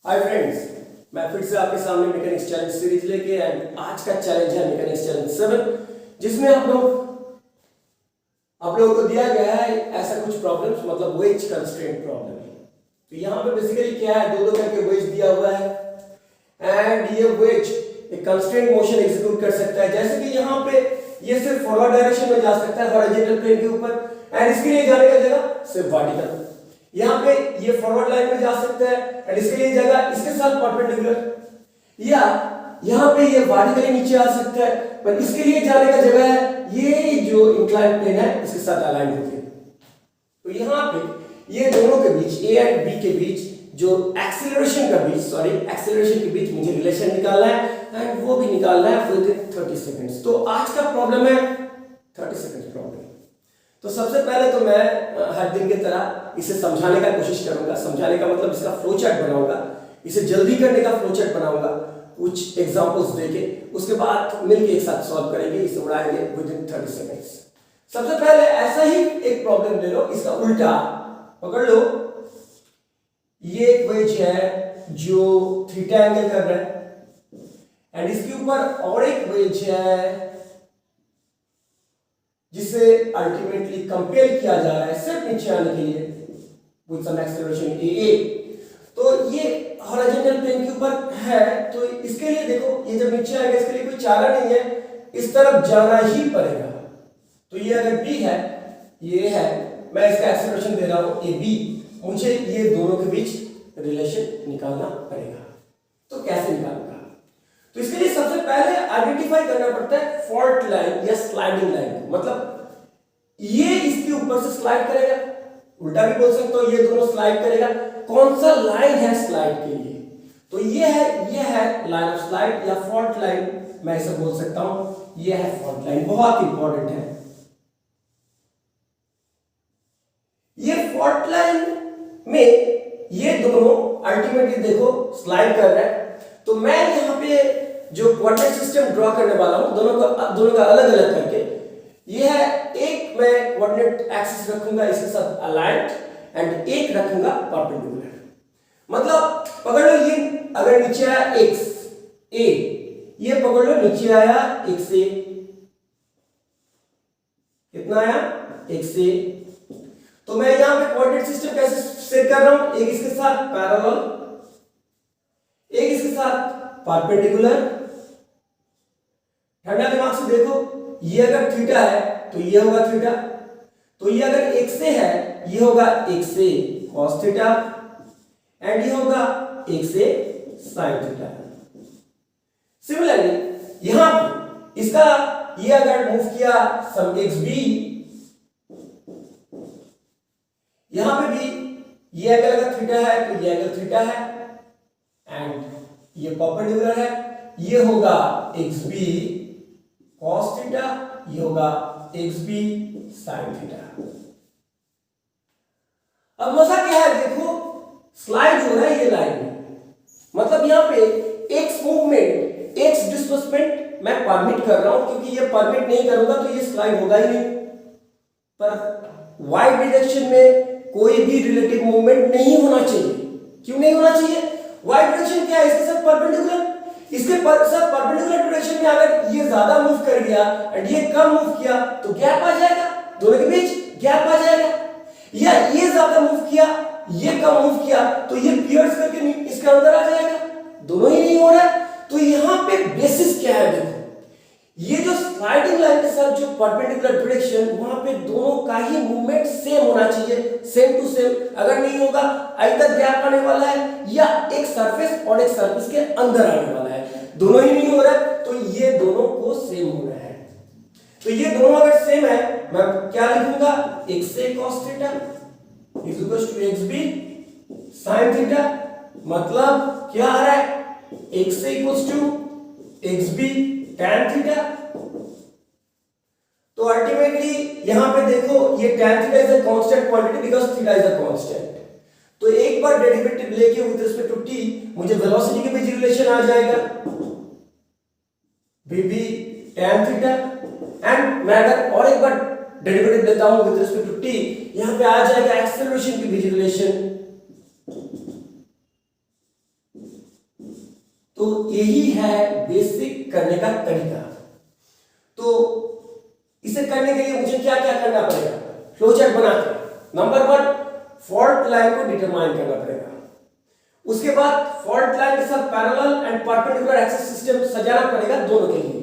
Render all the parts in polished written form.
Hi friends, मैं फिर से आपके सामने मैकेनिक्स चैलेंज सीरीज लेके एंड आज का चैलेंज है मैकेनिक्स चैलेंज 7 जिसमें आप लोगों को दिया गया है ऐसा कुछ प्रॉब्लम्स मतलब वेज कंस्ट्रेंट प्रॉब्लम। तो यहाँ पे बेसिकली क्या है, दो करके वेज दिया हुआ है एंड ये वेज एक कंस्ट्रेंट मोशन एग्जीक्यूट कर सकता है। जैसे कि यहाँ पे ये सिर्फ फॉरवर्ड डायरेक्शन में जा सकता है हॉरिजॉन्टल प्लेन के ऊपर एंड इसके लिए जाने का जगह सिर्फ वर्टिकल। यहाँ पे ये फॉरवर्ड लाइन में जा सकता है एंड इसके लिए जगह इसके साथ परपेंडिकुलर, या यहाँ पे ये वर्टिकली नीचे आ सकता है पर इसके लिए जाने का जगह है ये जो इंक्लाइन प्लेन है इसके साथ अलाइन होके। तो यहाँ पे ये दोनों के बीच ए एंड बी के बीच जो एक्सीलरेशन के बीच मुझे रिलेशन निकालना है एंड वो भी निकालना है विद 30 सेकंड्स। तो आज का प्रॉब्लम है 30 सेकंड्स प्रॉब्लम। तो सबसे पहले तो मैं हर दिन की तरह इसे समझाने का कोशिश करूंगा। समझाने का मतलब इसका फ्लो चार्ट बनाऊंगा, इसे जल्दी करने का फ्लो चार्ट बनाऊंगा कुछ एग्जांपल्स देके, उसके बाद मिलके एक साथ सॉल्व करेंगे, इसे उड़ाएंगे विद इन 30 सेकंड्स। सबसे पहले ऐसा ही एक प्रॉब्लम ले लो, इसका उल्टा पकड़ लो। ये एक वेज है जो थीटा एंगल कर रहा है एंड इसके ऊपर और एक वेज है जिसे अल्टीमेटली कंपेयर किया जा रहा है सिर्फ नीचे आने के लिए विद सम एक्सेलरेशन ए। तो ये हॉरिजॉन्टल प्लेन के ऊपर है तो इसके लिए देखो ये जब नीचे आएगा इसके लिए कोई चारा नहीं है, इस तरफ जाना ही पड़ेगा। तो ये अगर बी है, ये है, मैं इसका एक्सेलरेशन दे रहा हूं ए बी, मुझे ये दोनों के बीच रिलेशन निकालना पड़ेगा। तो कैसे निकालूंगा? तो इसके लिए सबसे पहले आइडेंटिफाई करना पड़ता है फॉल्ट लाइन या स्लाइडिंग लाइन। मतलब ये इसके ऊपर से स्लाइड करेगा, उल्टा भी बोल सकते हो ये दोनों स्लाइड करेगा। कौन सा लाइन है स्लाइड के लिए? तो ये है लाइन ऑफ स्लाइड या फॉल्ट लाइन, मैं इसे बोल सकता हूं ये है फॉल्ट लाइन। बहुत इंपॉर्टेंट है ये फॉल्ट लाइन में ये दोनों अल्टीमेटली देखो स्लाइड कर रहे हैं। तो मैं यहाँ पे जो कोऑर्डिनेट सिस्टम ड्रॉ करने वाला हूं दोनों का अलग अलग करके, ये है एक मैं कोऑर्डिनेट एक्सिस रखूंगा इसके साथ अलाइंड एंड एक रखूंगा परपेंडिकुलर। मतलब पकड़ लो ये अगर नीचे आया x a, ये पकड़ लो नीचे आया x a, कितना आया x a। तो मैं यहां पे कोऑर्डिनेट सिस्टम कैसे सेट कर रहा हूं, एक इसके साथ पैरेलल, एक इसके साथ परपेंडिकुलर। ठंडा दिमाग से देखो, ये अगर थीटा है तो ये होगा थीटा, तो ये अगर x से है ये होगा x से cos थीटा एंड ये होगा x से sin थीटा। सिमिलरली यहां पे इसका ये अगर मूव किया सम xb, यहां पे भी ये अगर थीटा है तो ये अगर थीटा है एंड ये परपेंडिकुलर है, ये होगा xb cos थीटा, ये होगा xb sin थीटा। अब मजा क्या है देखो, स्लाइड हो रहा है ये लाइन में, मतलब यहां पे x मूवमेंट x डिस्प्लेसमेंट मैं परमिट कर रहा हूं क्योंकि ये परमिट नहीं करूंगा तो ये स्लाइड होगा ही नहीं। पर y डायरेक्शन में कोई भी रिलेटिव मूवमेंट नहीं होना चाहिए। क्यों नहीं होना चाहिए? y डायरेक्शन क्या है, इसके साथ परपेंडिकुलर, इसके साथ परपेंडिकुलर डायरेक्शन में अगर ये ज्यादा मूव कर गया एंड ये कम मूव किया तो गैप आ जाएगा, दोनों के बीच गैप आ जाएगा। या ये ज्यादा मूव किया ये कम मूव किया तो ये पियर्स करके इसके अंदर आ जाएगा, दोनों ही नहीं हो रहा है। तो यहां पे बेसिस क्या है देखो, ये जो स्लाइडिंग लाइन के साथ जो परपेंडिकुलर डायरेक्शन वहां पे दोनों का ही मूवमेंट सेम होना चाहिए, सेम टू सेम। अगर नहीं होगा इधर गैप आने वाला है या एक सरफेस और एक सरफेस के अंदर आने वाला है, दोनों ही नहीं हो रहा है तो ये दोनों को सेम हो रहा है। तो ये दोनों अगर सेम है मैं क्या लिखूंगा, x से cos theta is equal to xb sin theta. मतलब क्या आ रहा है, x से equal to xb tan theta. तो अल्टीमेटली यहां पे देखो ये tan theta is a constant quantity because theta is a constant. तो एक बार डेरिवेटिव लेके विद रिस्पेक्ट टू t मुझे वेलोसिटी के बीच रिलेशन आ जाएगा vb tan थीटा एंड मैं अगर और एक बार डेरिवेटिव लेता हूं विद रिस्पेक्ट टू t, यहां पे आ जाएगा एक्सेलरेशन के बीच रिलेशन तो यही है बेसिक करने का तरीका। तो इसे करने के लिए मुझे क्या क्या करना पड़ेगा, फ्लो चार्ट बना के नंबर 1 फॉल्ट लाइन को डिटरमाइन करना पड़ेगा। उसके बाद फॉल्ट लाइन के साथ parallel and perpendicular axis system सजाना पड़ेगा दोनों के लिए,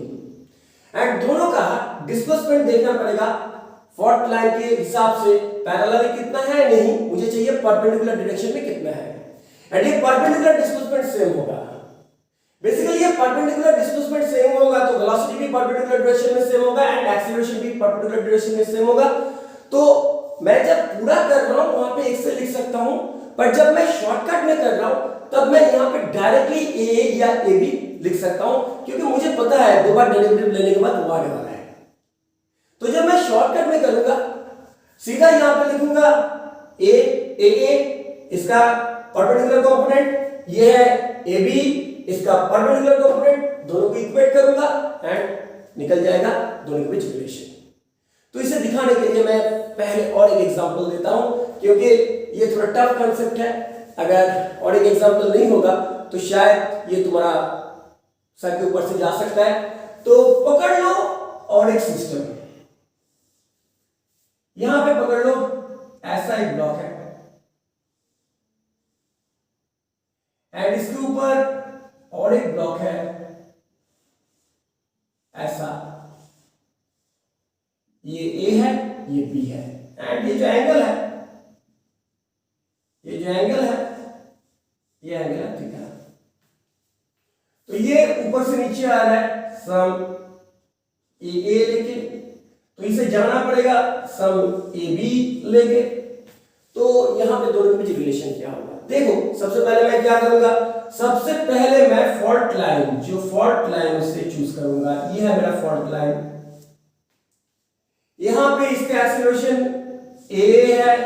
एंड दोनों का डिस्प्लेसमेंट देखना पड़ेगा फॉल्ट लाइन के हिसाब से, पैरेलल कितना है नहीं, मुझे चाहिए परपेंडिकुलर डायरेक्शन में कितना है, एंड ये परपेंडिकुलर डिस्प्लेसमेंट सेम होगा। बेसिकली ये परपेंडिकुलर डिस्प्लेसमेंट सेम होगा तो वेलोसिटी भी परपेंडिकुलर डायरेक्शन में सेम होगा एंड एक्सीलरेशन भी परपेंडिकुलर डायरेक्शन में सेम होगा। तो मैं जब पूरा कर रहा हूं वहां पे एक से लिख सकता हूं, पर जब मैं शॉर्टकट में कर रहा हूं तब मैं यहां पे डायरेक्टली ए या ए बी लिख सकता हूं, क्योंकि मुझे पता है दो बार डेरिवेटिव लेने के बाद वो आने वाला है। तो जब मैं शॉर्टकट में करूंगा सीधा यहां पे लिखूंगा ए इसका परपेंडिकुलर कंपोनेंट, ये है ए बी इसका परपेंडिकुलर कंपोनेंट, दोनों को इक्वेट करूंगा एंड निकल जाएगा दोनों के बीच रिलेशन। तो इसे दिखाने के लिए मैं पहले और एक एग्जांपल देता हूं, क्योंकि ये थोड़ा टफ कांसेप्ट है, अगर और एक एग्जांपल नहीं होगा तो शायद ये तुम्हारा सर के ऊपर से जा सकता है। तो पकड़ लो और एक सिस्टम, यहां पे पकड़ लो ऐसा एक ब्लॉक है एंड इसके ऊपर और एक ब्लॉक है ऐसा, ये ए है ये बी है, एंड ये जो एंगल है ये एंगल है थीटा। तो ये ऊपर से नीचे आ रहा है सम ए लेके, तो इसे जाना पड़ेगा सम ए बी लेके। तो यहां पे दोनों के बीच रिलेशन क्या होगा, देखो सबसे पहले मैं क्या करूंगा, सबसे पहले मैं फॉल्ट लाइन, जो फॉल्ट लाइन उसे चूज करूंगा, ये है मेरा फॉल्ट लाइन। यहां पे इसका एक्सीलरेशन ए है,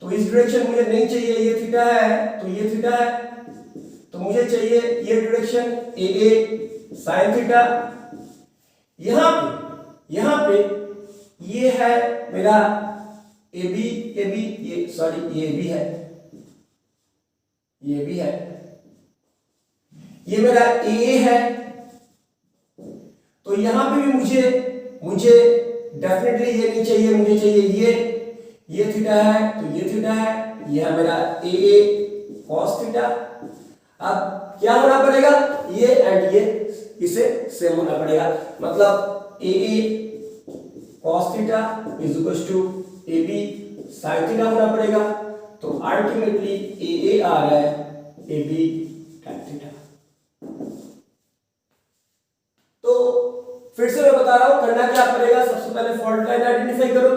तो इस डायरेक्शन मुझे नहीं चाहिए, ये थीटा है तो ये थीटा है, तो मुझे चाहिए ये डायरेक्शन ए sin थीटा। यहां पे ये है मेरा ए बी ये सॉरी ये भी है, ये मेरा ए है। तो यहां पे भी मुझे डेफिनेटली ये नहीं चाहिए, मुझे चाहिए ये थीटा है तो ये थीटा है, ये है मेरा ए cos थीटा। अब क्या होना पड़ेगा, ये एंड ये इसे सेम होना पड़ेगा, मतलब A cos theta is equal to A B sin theta होना पड़ेगा। तो अल्टीमेटली ए आ रहा है ए बी tan थीटा। तो फिर से मैं बता रहा हूं करना क्या पड़ेगा, सबसे पहले फॉल्ट लाइन आइडेंटिफाई करो,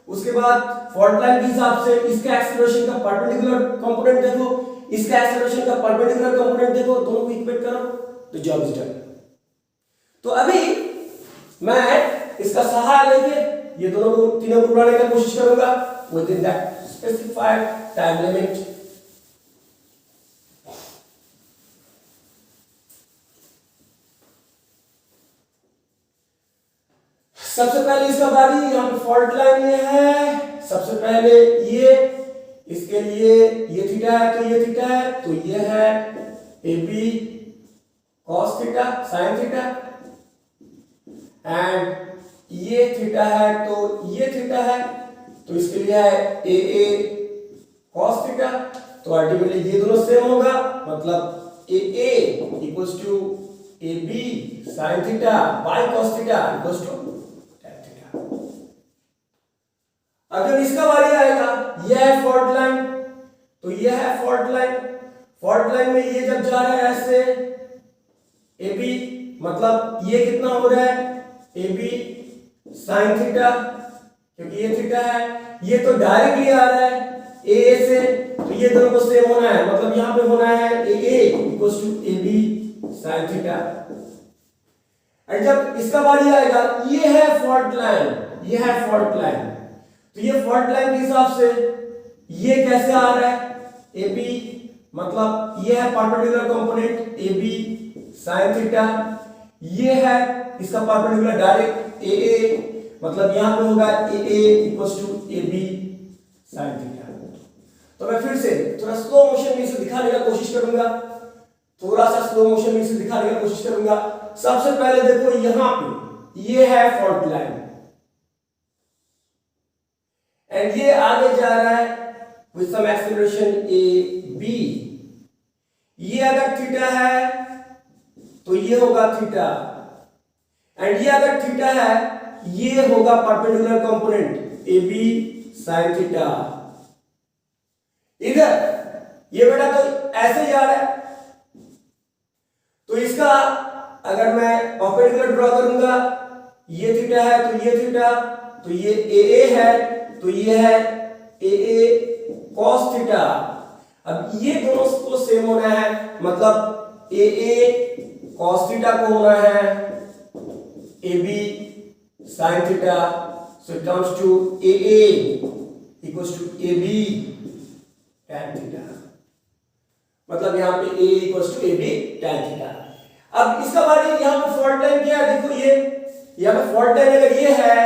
उसके बाद फॉल्ट लाइन के हिसाब से इसका एक्सीलरेशन का परपेंडिकुलर कंपोनेंट देखो, इसका एक्सीलरेशन का परपेंडिकुलर कंपोनेंट देखो, दोनों को इक्वेट करो तो जॉब इज डन। तो अभी मैं इसका सहारा लेके ये दोनों तीनों को उड़ाने की कोशिश करूंगा with in that specified time limit. सबसे पहले इसका बारी, यहाँ पे फॉल्ट लाइन ये है, सबसे पहले ये, इसके लिए ये थीटा है तो ये थीटा है, तो ये है A B cos theta sin theta, and ये थीटा है तो ये थीटा है, तो इसके लिए है ए cos थीटा। तो अल्टीमेटली ये दोनों सेम होगा, मतलब A equals to A B sin theta by cos theta equals to अगर इसका बारी आएगा, यह है फॉल्ट लाइन, तो यह है फॉल्ट लाइन में ये जब जा रहा है ऐसे ए बी, मतलब ये कितना हो रहा है ए बी sin थीटा, क्योंकि ये थीटा है, ये तो डायरेक्टली आ रहा है ए से, तो ये दोनों को सेम होना है, मतलब यहां पे होना है A equals to A B sin theta. और जब इसका बारी आएगा, ये है फॉल्ट लाइन, तो ये फॉल्ट लाइन के हिसाब से ये कैसे आ रहा है ए बी, मतलब ये है perpendicular component A B sin theta, ये है इसका परपेंडिकुलर डायरेक्ट ए, मतलब यहां पे होगा A equals to A B sin theta. तो मैं फिर से थोड़ा स्लो मोशन में इसे दिखाने का कोशिश करूंगा, थोड़ा सा स्लो मोशन में इसे दिखाने की कोशिश करूंगा। सबसे पहले देखो यहां पे ये है फॉल्ट लाइन एंड ये आगे जा रहा है with some acceleration A B. ये अगर थीटा है तो ये होगा थीटा एंड ये अगर थीटा है ये होगा perpendicular component A B sine theta. इधर ये बेटा तो ऐसे जा रहा है तो इसका अगर मैं परपेंडिकुलर ड्रॉ करूंगा ये थीटा है तो ये थीटा तो ये ए है तो ये है ए cos थीटा। अब ये दोनों को सेम होना है मतलब ए cos थीटा को होना है A B sin theta. So it comes to A equals to A B tan theta. मतलब यहां पे a equals to A B tan theta. अब इसका बाद यहां पे फॉल्ट लाइन क्या है देखो ये यहां पे फॉल्ट लाइन अगर ये है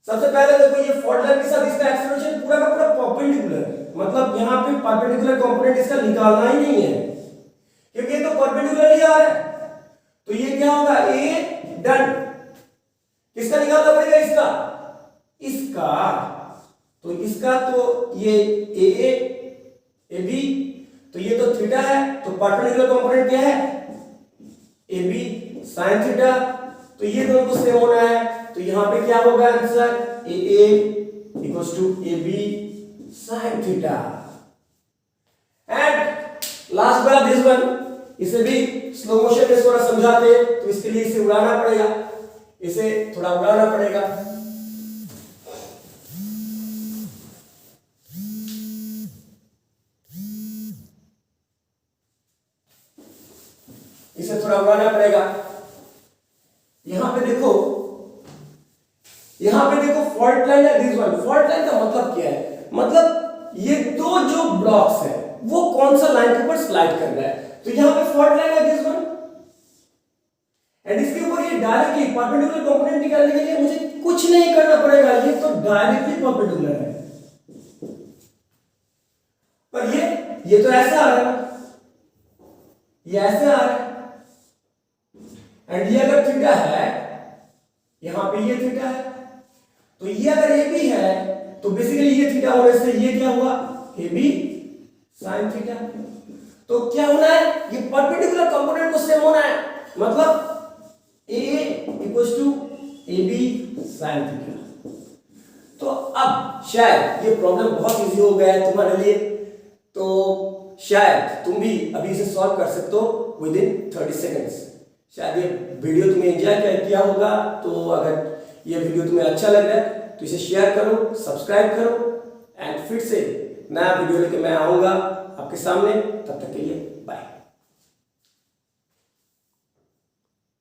सबसे पहले देखो ये फॉल्ट लाइन के साथ इसका एक्सेलरेशन पूरा का पूरा परपेंडिकुलर है मतलब यहां पे परपेंडिकुलर कंपोनेंट इसका निकालना ही नहीं है क्योंकि ये तो परपेंडिकुलर ही आ रहा है। तो ये क्या होगा ए डन। किसका निकालना पड़ेगा इसका इसका तो इसका तो ये ए बी तो ये तो थीटा है तो परपेंडिकुलर कंपोनेंट क्या है ए बी sin थीटा। तो ये दोनों को सेम होना है तो यहां पे क्या होगा answer A equals to A B sin theta. And last वाला दिस वन इसे भी स्लो मोशन में थोड़ा समझाते तो इसके लिए इसे उड़ाना पड़ेगा इसे थोड़ा उड़ाना पड़ेगा। इसे थोड़ा उड़ाना पड़ेगा। यहां पे देखो फॉल्ट लाइन है दिस वन। फॉल्ट लाइन का मतलब क्या है मतलब ये दो जो ब्लॉक्स है वो कौन सा लाइन के ऊपर स्लाइड कर रहा है। तो यहां पे फॉल्ट लाइन है दिस वन एंड इसके ऊपर ये डायरेक्टली परपेंडिकुलर कंपोनेंट निकालने के लिए मुझे कुछ नहीं करना पड़ेगा ये तो डायरेक्टली परपेंडिकुलर है। पर ये तो ऐसा आ रहा है ये ऐसे आ रहा है एंड ये अगर थीटा है यहां पे ये थीटा है तो ये अगर ए बी है तो बेसिकली ये थीटा होने से ये क्या हुआ ए बी sin थीटा। तो क्या होना है ये परपेंडिकुलर कंपोनेंट को सेम होना है मतलब A equals to A B sin theta. तो अब शायद ये प्रॉब्लम बहुत इजी हो गया है तुम्हारे लिए तो शायद तुम भी अभी इसे सॉल्व कर सकते हो विद इन 30 सेकेंड्स। शायद ये वीडियो तुम्हें एंजॉय किया होगा तो अगर ये वीडियो तुम्हें अच्छा लग रहा है तो इसे शेयर करो सब्सक्राइब करो एंड फिर से नया वीडियो लेके मैं आऊंगा आपके सामने। तब तक के लिए बाय।